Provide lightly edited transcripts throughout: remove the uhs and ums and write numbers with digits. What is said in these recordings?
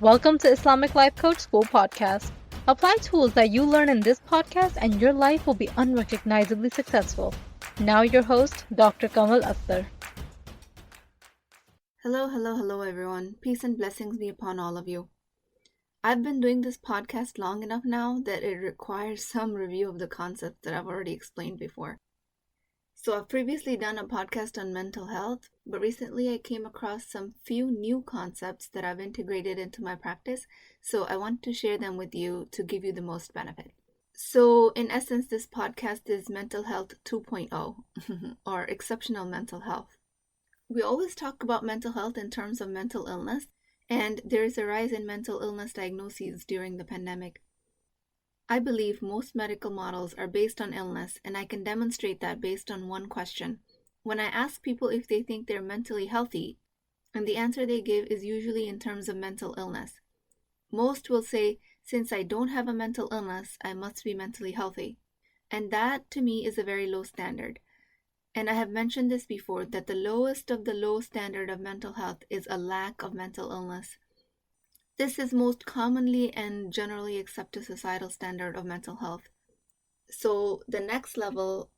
Welcome to Islamic Life Coach School Podcast. Apply tools that you learn in this podcast and your life will be unrecognizably successful. Now your host, Dr. Kamal Akhtar. Hello everyone. Peace and blessings be upon all of you. I've been doing this podcast long enough now that it requires some review of the concepts that I've already explained before. So I've previously done a podcast on mental health, but recently I came across some few new concepts that I've integrated into my practice, so I want to share them with you to give you the most benefit. So in essence, this podcast is Mental Health 2.0 or Exceptional Mental Health. We always talk about mental health in terms of mental illness, and there is a rise in mental illness diagnoses during the pandemic. I believe most medical models are based on illness, and I can demonstrate that based on one question. When I ask people if they think they're mentally healthy, and the answer they give is usually in terms of mental illness. Most will say, since I don't have a mental illness, I must be mentally healthy. And that, to me, is a very low standard. And I have mentioned this before, that the lowest of the low standard of mental health is a lack of mental illness. This is most commonly and generally accepted societal standard of mental health. So the next level,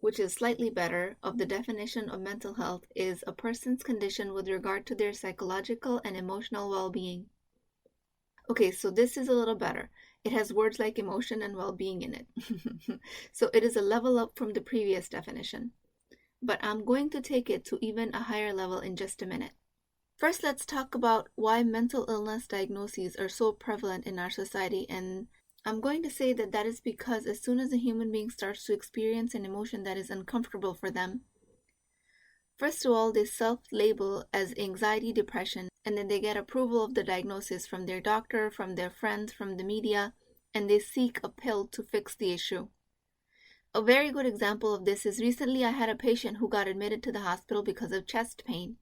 which is slightly better, of the definition of mental health is a person's condition with regard to their psychological and emotional well-being. Okay, so this is a little better. It has words like emotion and well-being in it. So it is a level up from the previous definition. But I'm going to take it to even a higher level in just a minute. First, let's talk about why mental illness diagnoses are so prevalent in our society, and I'm going to say that is because as soon as a human being starts to experience an emotion that is uncomfortable for them, first of all, they self-label as anxiety, depression, and then they get approval of the diagnosis from their doctor, from their friends, from the media, and they seek a pill to fix the issue. A very good example of this is recently I had a patient who got admitted to the hospital because of chest pain.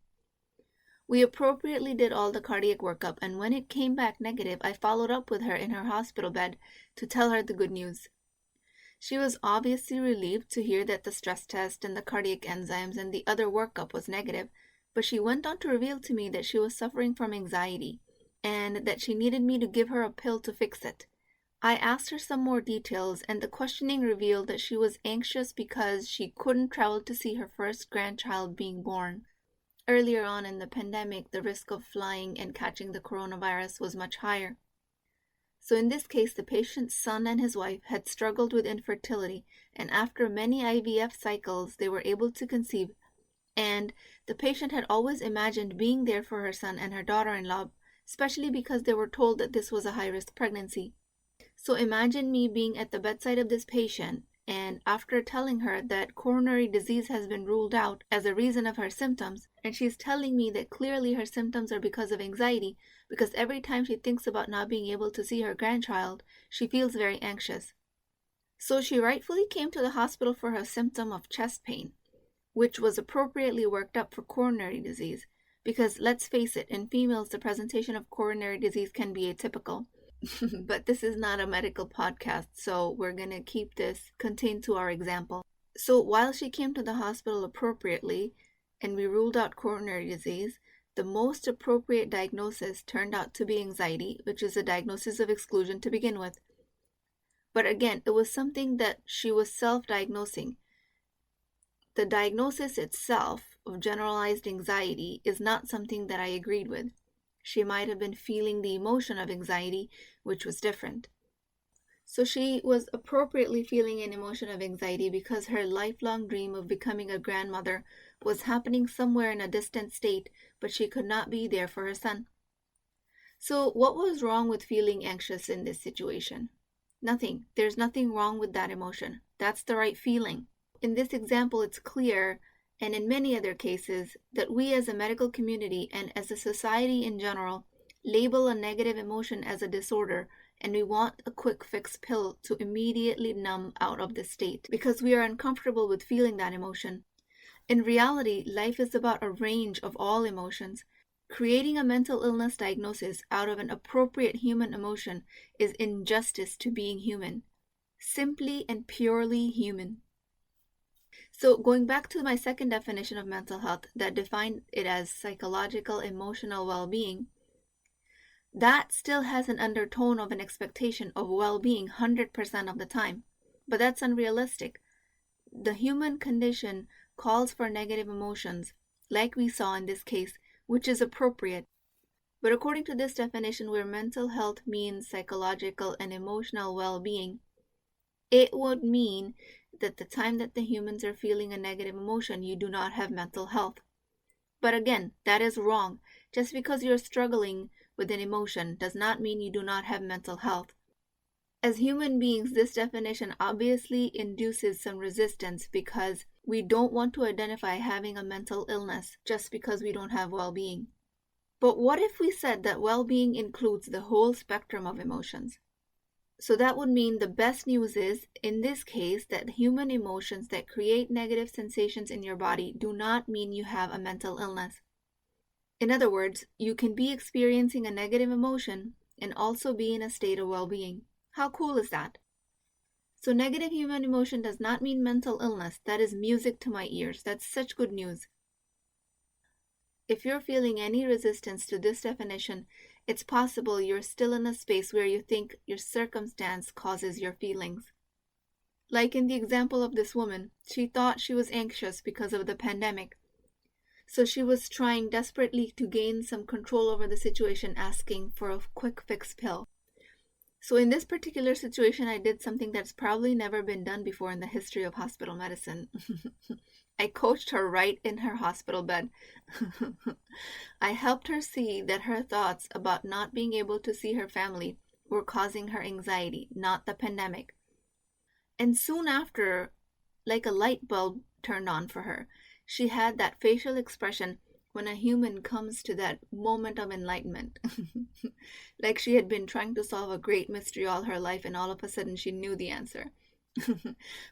We appropriately did all the cardiac workup, and when it came back negative, I followed up with her in her hospital bed to tell her the good news. She was obviously relieved to hear that the stress test and the cardiac enzymes and the other workup was negative, but she went on to reveal to me that she was suffering from anxiety and that she needed me to give her a pill to fix it. I asked her some more details, and the questioning revealed that she was anxious because she couldn't travel to see her first grandchild being born. Earlier on in the pandemic, the risk of flying and catching the coronavirus was much higher. So in this case, the patient's son and his wife had struggled with infertility, and after many IVF cycles, they were able to conceive. And the patient had always imagined being there for her son and her daughter-in-law, especially because they were told that this was a high-risk pregnancy. So imagine me being at the bedside of this patient, and after telling her that coronary disease has been ruled out as a reason of her symptoms, and she's telling me that clearly her symptoms are because of anxiety, because every time she thinks about not being able to see her grandchild, she feels very anxious. So she rightfully came to the hospital for her symptom of chest pain, which was appropriately worked up for coronary disease, because let's face it, in females the presentation of coronary disease can be atypical. But this is not a medical podcast, so we're going to keep this contained to our example. So while she came to the hospital appropriately and we ruled out coronary disease, the most appropriate diagnosis turned out to be anxiety, which is a diagnosis of exclusion to begin with. But again, it was something that she was self-diagnosing. The diagnosis itself of generalized anxiety is not something that I agreed with. She might have been feeling the emotion of anxiety, which was different. So she was appropriately feeling an emotion of anxiety because her lifelong dream of becoming a grandmother was happening somewhere in a distant state, but she could not be there for her son. So what was wrong with feeling anxious in this situation? Nothing. There's nothing wrong with that emotion. That's the right feeling. In this example, it's clear, and in many other cases, that we as a medical community and as a society in general label a negative emotion as a disorder, and we want a quick fix pill to immediately numb out of the state because we are uncomfortable with feeling that emotion. In reality, life is about a range of all emotions. Creating a mental illness diagnosis out of an appropriate human emotion is injustice to being human. Simply and purely human. So going back to my second definition of mental health that defined it as psychological, emotional well-being, That still has an undertone of an expectation of well-being 100% of the time. But that's unrealistic. The human condition calls for negative emotions, like we saw in this case, which is appropriate. But according to this definition, where mental health means psychological and emotional well-being, it would mean that the time that the humans are feeling a negative emotion, you do not have mental health. But again, that is wrong. Just because you're struggling with an emotion does not mean you do not have mental health. As human beings, this definition obviously induces some resistance because we don't want to identify having a mental illness just because we don't have well-being. But what if we said that well-being includes the whole spectrum of emotions? So that would mean the best news is, in this case, that human emotions that create negative sensations in your body do not mean you have a mental illness. In other words, you can be experiencing a negative emotion and also be in a state of well-being. How cool is that? So negative human emotion does not mean mental illness. That is music to my ears. That's such good news. If you're feeling any resistance to this definition, it's possible you're still in a space where you think your circumstance causes your feelings. Like in the example of this woman, she thought she was anxious because of the pandemic. So she was trying desperately to gain some control over the situation, asking for a quick fix pill. So in this particular situation, I did something that's probably never been done before in the history of hospital medicine. I coached her right in her hospital bed. I helped her see that her thoughts about not being able to see her family were causing her anxiety, not the pandemic. And soon after, like a light bulb turned on for her, she had that facial expression when a human comes to that moment of enlightenment. Like she had been trying to solve a great mystery all her life and all of a sudden she knew the answer.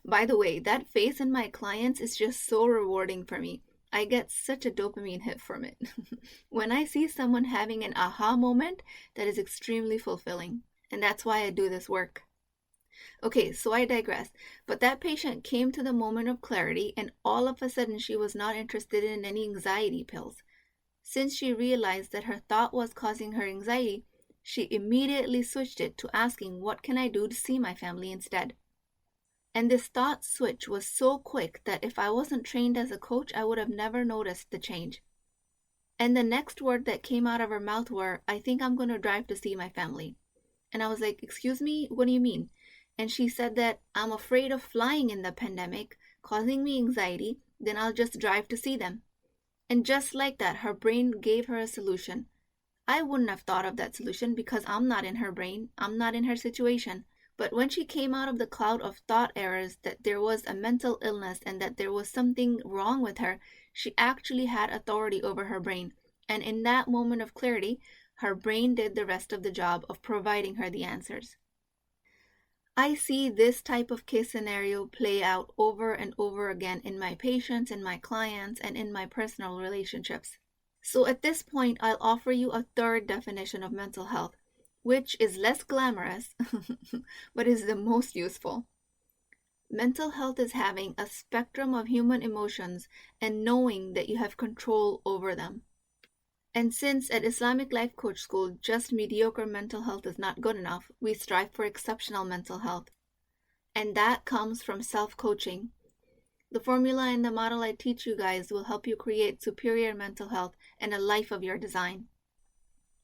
By the way, that face in my clients is just so rewarding for me. I get such a dopamine hit from it. When I see someone having an aha moment, that is extremely fulfilling. And that's why I do this work. Okay, so I digress. But that patient came to the moment of clarity and all of a sudden she was not interested in any anxiety pills. Since she realized that her thought was causing her anxiety, she immediately switched it to asking, what can I do to see my family instead? And this thought switch was so quick that if I wasn't trained as a coach, I would have never noticed the change. And the next word that came out of her mouth were, I think I'm going to drive to see my family. And I was like, excuse me, what do you mean? And she said that I'm afraid of flying in the pandemic, causing me anxiety, then I'll just drive to see them. And just like that, her brain gave her a solution. I wouldn't have thought of that solution because I'm not in her brain, I'm not in her situation. But when she came out of the cloud of thought errors that there was a mental illness and that there was something wrong with her, she actually had authority over her brain. And in that moment of clarity, her brain did the rest of the job of providing her the answers. I see this type of case scenario play out over and over again in my patients, in my clients, and in my personal relationships. So at this point, I'll offer you a third definition of mental health, which is less glamorous, but is the most useful. Mental health is having a spectrum of human emotions and knowing that you have control over them. And since at Islamic Life Coach School, just mediocre mental health is not good enough, we strive for exceptional mental health. And that comes from self-coaching. The formula and the model I teach you guys will help you create superior mental health and a life of your design.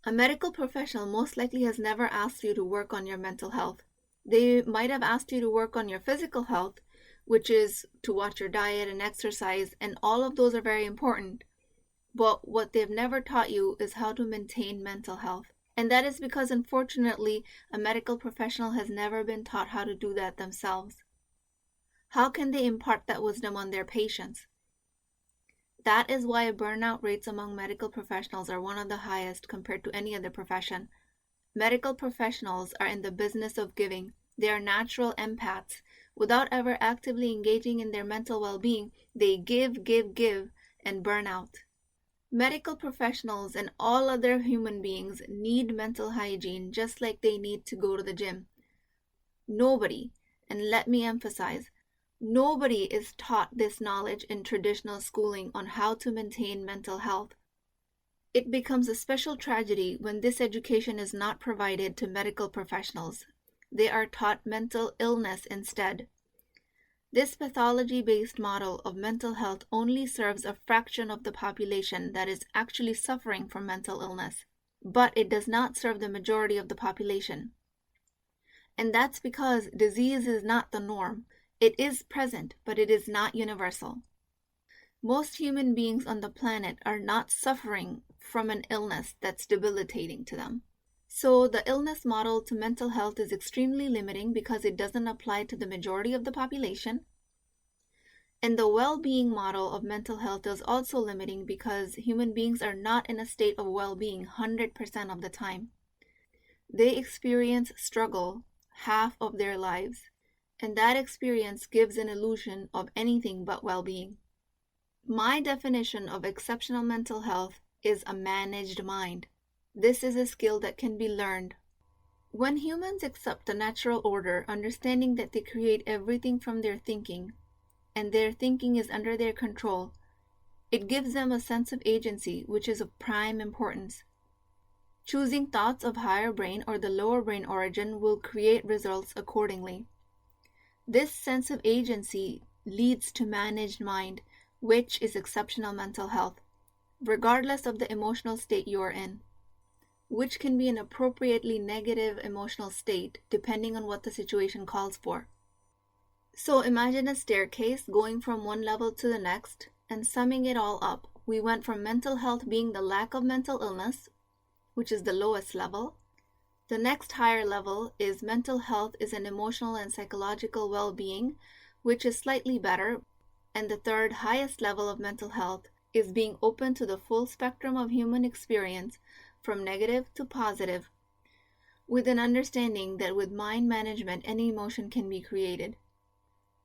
A medical professional most likely has never asked you to work on your mental health. They might have asked you to work on your physical health, which is to watch your diet and exercise, and all of those are very important. But what they've never taught you is how to maintain mental health. And that is because, unfortunately, a medical professional has never been taught how to do that themselves. How can they impart that wisdom on their patients? That is why burnout rates among medical professionals are one of the highest compared to any other profession. Medical professionals are in the business of giving. They are natural empaths. Without ever actively engaging in their mental well-being, they give, and burn out. Medical professionals and all other human beings need mental hygiene just like they need to go to the gym. Nobody, and let me emphasize, nobody is taught this knowledge in traditional schooling on how to maintain mental health. It becomes a special tragedy when this education is not provided to medical professionals. They are taught mental illness instead. This pathology-based model of mental health only serves a fraction of the population that is actually suffering from mental illness, but it does not serve the majority of the population. And that's because disease is not the norm. It is present, but it is not universal. Most human beings on the planet are not suffering from an illness that's debilitating to them. So the illness model to mental health is extremely limiting because it doesn't apply to the majority of the population. And the well-being model of mental health is also limiting because human beings are not in a state of well-being 100% of the time. They experience struggle half of their lives, and that experience gives an illusion of anything but well-being. My definition of exceptional mental health is a managed mind. This is a skill that can be learned. When humans accept the natural order, understanding that they create everything from their thinking, and their thinking is under their control, it gives them a sense of agency, which is of prime importance. Choosing thoughts of higher brain or the lower brain origin will create results accordingly. This sense of agency leads to managed mind, which is exceptional mental health, regardless of the emotional state you are in, which can be an appropriately negative emotional state depending on what the situation calls for. So imagine a staircase going from one level to the next, and summing it all up, we went from mental health being the lack of mental illness, which is the lowest level. The next higher level is mental health is an emotional and psychological well-being, which is slightly better. And the third highest level of mental health is being open to the full spectrum of human experience, from negative to positive, with an understanding that with mind management, any emotion can be created.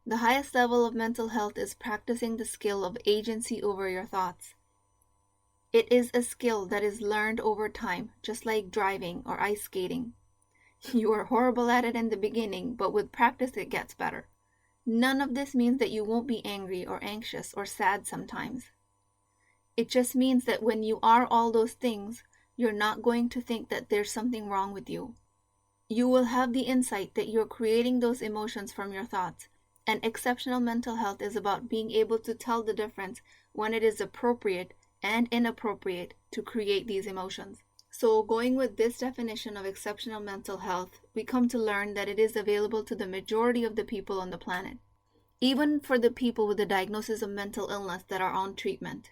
The highest level of mental health is practicing the skill of agency over your thoughts. It is a skill that is learned over time, just like driving or ice skating. You are horrible at it in the beginning, but with practice it gets better. None of this means that you won't be angry or anxious or sad sometimes. It just means that when you are all those things, you're not going to think that there's something wrong with you. You will have the insight that you're creating those emotions from your thoughts. And exceptional mental health is about being able to tell the difference when it is appropriate and inappropriate to create these emotions. So going with this definition of exceptional mental health, we come to learn that it is available to the majority of the people on the planet, even for the people with the diagnosis of mental illness that are on treatment.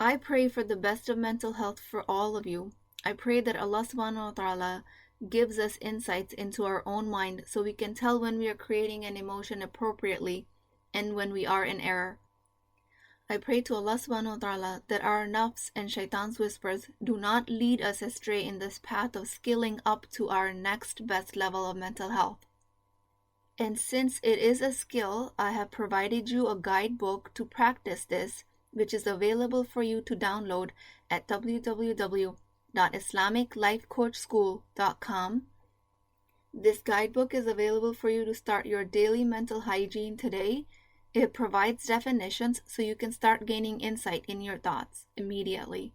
I pray for the best of mental health for all of you. I pray that Allah subhanahu wa ta'ala gives us insights into our own mind so we can tell when we are creating an emotion appropriately and when we are in error. I pray to Allah subhanahu wa ta'ala that our nafs and shaitan's whispers do not lead us astray in this path of skilling up to our next best level of mental health. And since it is a skill, I have provided you a guidebook to practice this, which is available for you to download at www.islamiclifecoachschool.com. This guidebook is available for you to start your daily mental hygiene today. It provides definitions so you can start gaining insight in your thoughts immediately.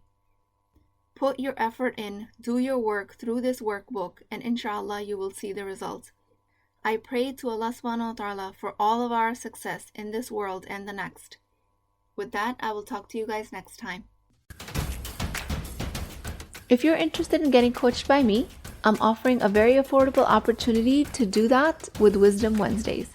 Put your effort in, do your work through this workbook, and inshallah you will see the results. I pray to Allah subhanahu wa ta'ala for all of our success in this world and the next. With that, I will talk to you guys next time. If you're interested in getting coached by me, I'm offering a very affordable opportunity to do that with Wisdom Wednesdays.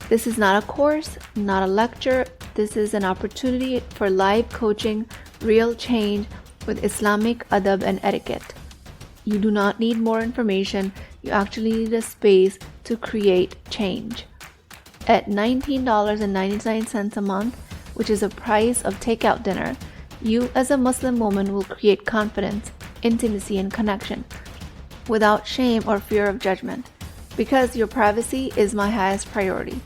This is not a course, not a lecture. This is an opportunity for live coaching, real change with Islamic adab and etiquette. You do not need more information. You actually need a space to create change. At $19.99 a month, which is the price of takeout dinner, you as a Muslim woman will create confidence, intimacy, and connection without shame or fear of judgment, because your privacy is my highest priority.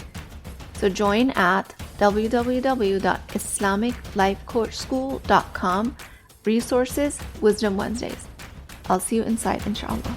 So join at www.islamiclifecoachschool.com. Resources, Wisdom Wednesdays. I'll see you inside, inshallah.